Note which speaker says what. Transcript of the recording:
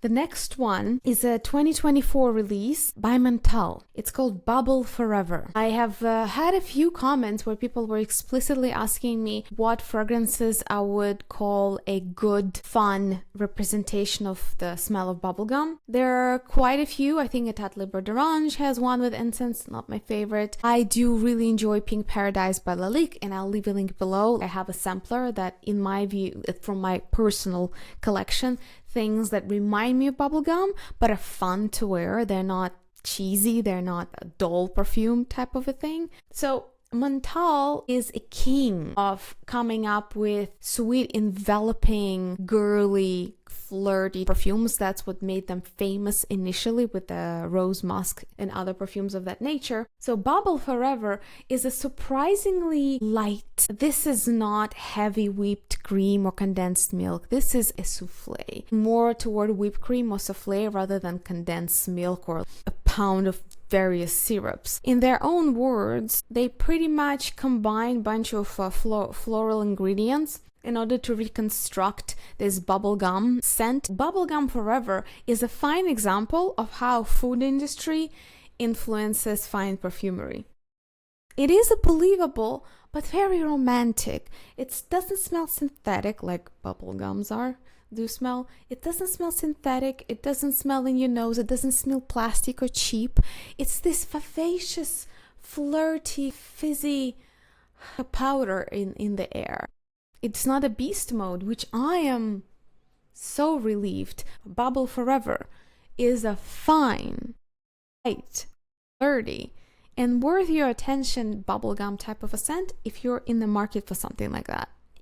Speaker 1: The next one is a 2024 release by Mental. It's called Bubble Forever. I have had a few comments where people were explicitly asking me what fragrances I would call a good, fun representation of the smell of bubblegum. There are quite a few. I think Etat Libre d'Orange has one with incense, not my favorite. I do really enjoy Pink Paradise by Lalique, and I'll leave a link below. I have a sampler that, in my view, from my personal collection, things that remind me of bubblegum but are fun to wear. They're not cheesy, they're not a dull perfume type of a thing. So Mental is a king of coming up with sweet, enveloping, girly, flirty perfumes. That's what made them famous initially with the rose musk and other perfumes of that nature. So Bubble Forever is a surprisingly light. This is not heavy whipped cream or condensed milk. This is a souffle, more toward whipped cream or souffle rather than condensed milk or a pound of various syrups. In their own words, they pretty much combine a bunch of floral ingredients in order to reconstruct this bubblegum scent. Bubblegum Forever is a fine example of how food industry influences fine perfumery. It is a believable but very romantic. It doesn't smell synthetic like bubblegums do smell. It doesn't smell synthetic. It doesn't smell in your nose. It doesn't smell plastic or cheap. It's this vivacious, flirty, fizzy powder in the air. It's not a beast mode, which I am so relieved. Bubble Forever is a fine, light, flirty, and worth your attention bubblegum type of a scent if you're in the market for something like that.